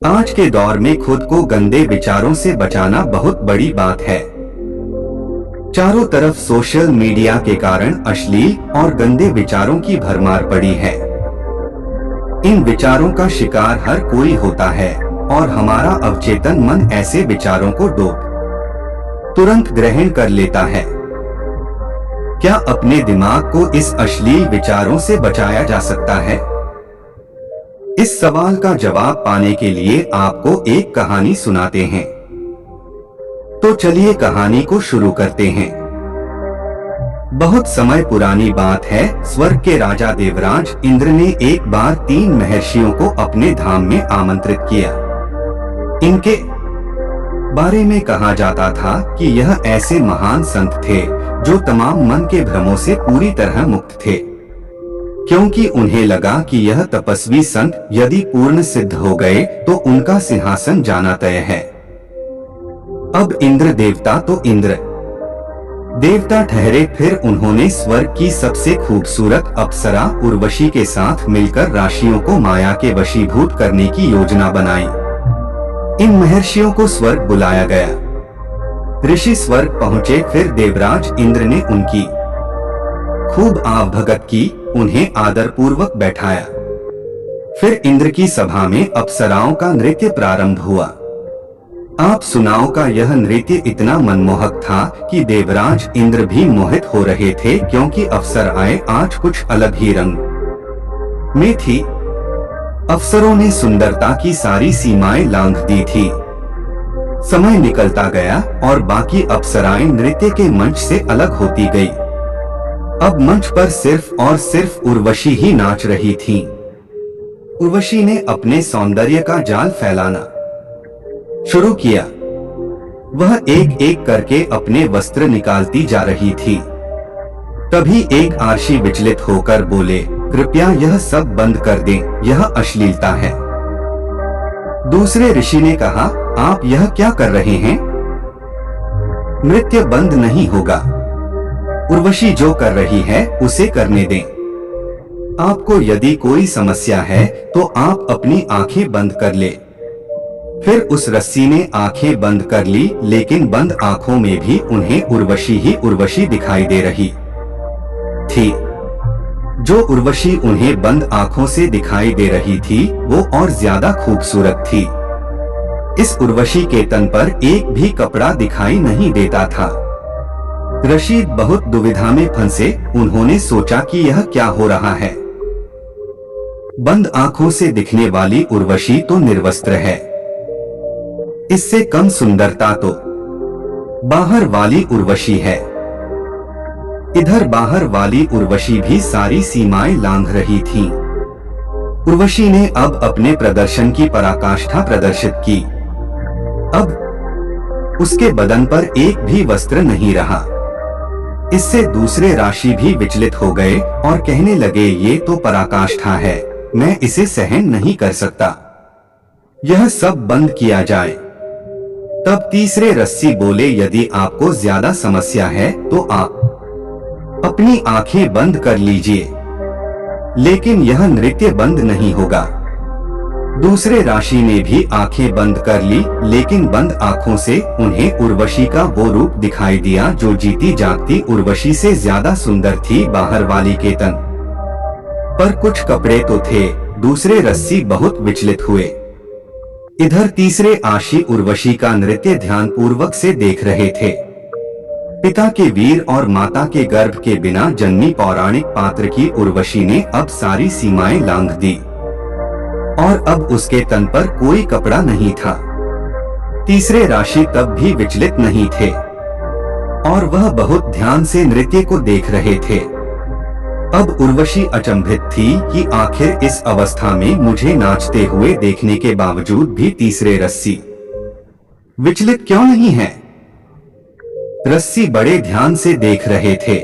आज के दौर में खुद को गंदे विचारों से बचाना बहुत बड़ी बात है। चारों तरफ सोशल मीडिया के कारण अश्लील और गंदे विचारों की भरमार पड़ी है। इन विचारों का शिकार हर कोई होता है और हमारा अवचेतन मन ऐसे विचारों को तुरंत ग्रहण कर लेता है। क्या अपने दिमाग को इस अश्लील विचारों से बचाया जा सकता है? इस सवाल का जवाब पाने के लिए आपको एक कहानी सुनाते हैं। तो चलिए कहानी को शुरू करते हैं। बहुत समय पुरानी बात है। स्वर्ग के राजा देवराज इंद्र ने एक बार 3 महर्षियों को अपने धाम में आमंत्रित किया। इनके बारे में कहा जाता था कि यह ऐसे महान संत थे जो तमाम मन के भ्रमों से पूरी तरह मुक्त थे, क्योंकि उन्हें लगा कि यह तपस्वी संत यदि पूर्ण सिद्ध हो गए तो उनका सिंहासन जाना तय है। अब इंद्र देवता तो इंद्र देवता ठहरे, फिर उन्होंने स्वर्ग की सबसे खूबसूरत अप्सरा उर्वशी के साथ मिलकर राशियों को माया के वशीभूत करने की योजना बनाई। इन महर्षियों को स्वर्ग बुलाया गया। ऋषि स्वर्ग पहुँचे, फिर देवराज इंद्र ने उनकी खूब आवभगत की, उन्हें आदर पूर्वक बैठाया। फिर इंद्र की सभा में अप्सराओं का नृत्य प्रारंभ हुआ। आप सुनाओ का यह नृत्य इतना मनमोहक था कि देवराज इंद्र भी मोहित हो रहे थे, क्योंकि अप्सराएं आज कुछ अलग ही रंग में थी। अप्सरों ने सुंदरता की सारी सीमाएं लांघ दी थी। समय निकलता गया और बाकी अप्सराएं नृत्य के मंच से अलग होती गई। अब मंच पर सिर्फ और सिर्फ उर्वशी ही नाच रही थी। उर्वशी ने अपने सौंदर्य का जाल फैलाना शुरू किया। वह एक एक करके अपने वस्त्र निकालती जा रही थी। तभी एक आर्षी विचलित होकर बोले, कृपया यह सब बंद कर दें, यह अश्लीलता है। दूसरे ऋषि ने कहा, आप यह क्या कर रहे हैं? नृत्य बंद नहीं होगा। उर्वशी जो कर रही है उसे करने दें। आपको यदि कोई समस्या है तो आप अपनी आंखें बंद कर ले। फिर उस रस्सी ने आंखें बंद कर ली, लेकिन बंद आंखों में भी उन्हें उर्वशी ही उर्वशी दिखाई दे रही थी। जो उर्वशी उन्हें बंद आंखों से दिखाई दे रही थी वो और ज्यादा खूबसूरत थी। इस उर्वशी के तन पर एक भी कपड़ा दिखाई नहीं देता था। ऋषि बहुत दुविधा में फंसे। उन्होंने सोचा कि यह क्या हो रहा है। बंद आंखों से दिखने वाली उर्वशी तो निर्वस्त्र है, इससे कम सुंदरता तो बाहर वाली उर्वशी है। इधर बाहर वाली उर्वशी भी सारी सीमाएं लांघ रही थी। उर्वशी ने अब अपने प्रदर्शन की पराकाष्ठा प्रदर्शित की। अब उसके बदन पर एक भी वस्त्र नहीं रहा। इससे दूसरे राशि भी विचलित हो गए और कहने लगे, ये तो पराकाष्ठा है, मैं इसे सहन नहीं कर सकता, यह सब बंद किया जाए। तब तीसरे रस्सी बोले, यदि आपको ज्यादा समस्या है तो आप अपनी आंखें बंद कर लीजिए, लेकिन यह नृत्य बंद नहीं होगा। दूसरे राशि ने भी आंखें बंद कर ली, लेकिन बंद आंखों से उन्हें उर्वशी का वो रूप दिखाई दिया जो जीती जागती उर्वशी से ज्यादा सुंदर थी। बाहर वाली के तन पर कुछ कपड़े तो थे। दूसरे रस्सी बहुत विचलित हुए। इधर तीसरे आशी उर्वशी का नृत्य ध्यान पूर्वक से देख रहे थे। पिता के वीर और माता के गर्भ के बिना जन्मी पौराणिक पात्र की उर्वशी ने अब सारी सीमाएं लांघ दी और अब उसके तन पर कोई कपड़ा नहीं था। तीसरे राशि तब भी विचलित नहीं थे और वह बहुत ध्यान से नृत्य को देख रहे थे। अब उर्वशी अचंभित थी कि आखिर इस अवस्था में मुझे नाचते हुए देखने के बावजूद भी तीसरे रस्सी विचलित क्यों नहीं है? रस्सी बड़े ध्यान से देख रहे थे।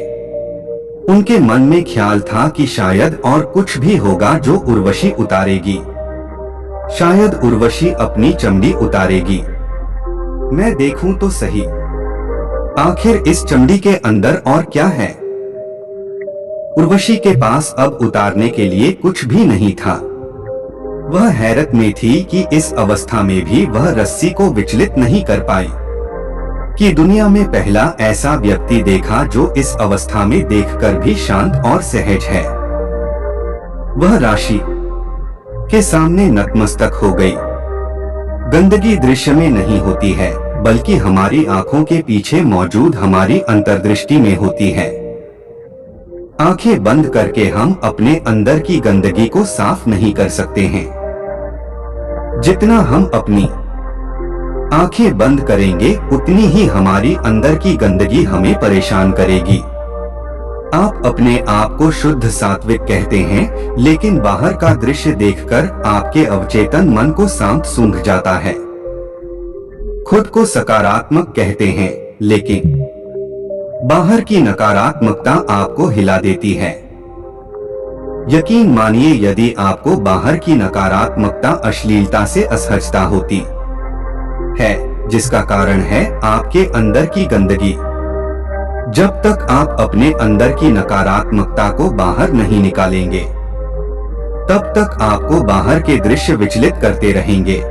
उनके मन में ख्याल था कि शायद और कुछ भी होगा जो उर्वशी उतारेगी। शायद उर्वशी अपनी चमड़ी उतारेगी। मैं देखूं तो सही, आखिर इस चमड़ी के अंदर और क्या है? उर्वशी के पास अब उतारने के लिए कुछ भी नहीं था। वह हैरत में थी कि इस अवस्था में भी वह रस्सी को विचलित नहीं कर पाई, कि दुनिया में पहला ऐसा व्यक्ति देखा जो इस अवस्था में देखकर भी शांत और सहज है। वह राशि के सामने नतमस्तक हो गई। गंदगी दृश्य में नहीं होती है, बल्कि हमारी आंखों के पीछे मौजूद हमारी अंतर्दृष्टि में होती है। आंखें बंद करके हम अपने अंदर की गंदगी को साफ नहीं कर सकते हैं। जितना हम अपनी आंखें बंद करेंगे, उतनी ही हमारी अंदर की गंदगी हमें परेशान करेगी। आप अपने आप को शुद्ध सात्विक कहते हैं, लेकिन बाहर का दृश्य देखकर आपके अवचेतन मन को शांत सूंघ जाता है। खुद को सकारात्मक कहते हैं, लेकिन बाहर की नकारात्मकता आपको हिला देती है। यकीन मानिए, यदि आपको बाहर की नकारात्मकता अश्लीलता से असहजता होती है, जिसका कारण है आपके अंदर की गंदगी, जब तक आप अपने अंदर की नकारात्मकता को बाहर नहीं निकालेंगे, तब तक आपको बाहर के दृश्य विचलित करते रहेंगे।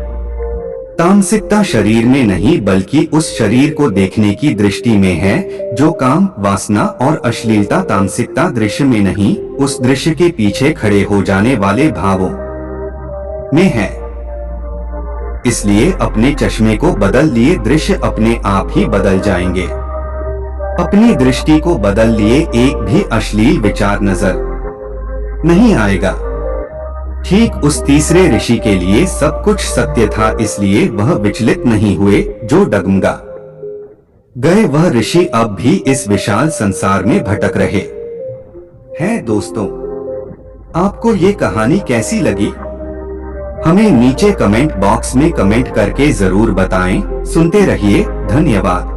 तामसिकता शरीर में नहीं, बल्कि उस शरीर को देखने की दृष्टि में है जो काम, वासना और अश्लीलता तामसिकता दृश्य में नहीं, उस दृश्य के पीछे खड़े हो जाने वाले भावों में है। इसलिए अपने चश्मे को बदल लिए दृश्य अपने आप ही बदल जाएंगे। अपनी दृष्टि को बदल लिए एक भी अश्लील विचार नजर नहीं आएगा। ठीक उस तीसरे ऋषि के लिए सब कुछ सत्य था, इसलिए वह विचलित नहीं हुए जो डगमगा गए। वह ऋषि अब भी इस विशाल संसार में भटक रहे हैं। दोस्तों, आपको ये कहानी कैसी लगी? हमें नीचे कमेंट बॉक्स में कमेंट करके जरूर बताएं। सुनते रहिए। धन्यवाद।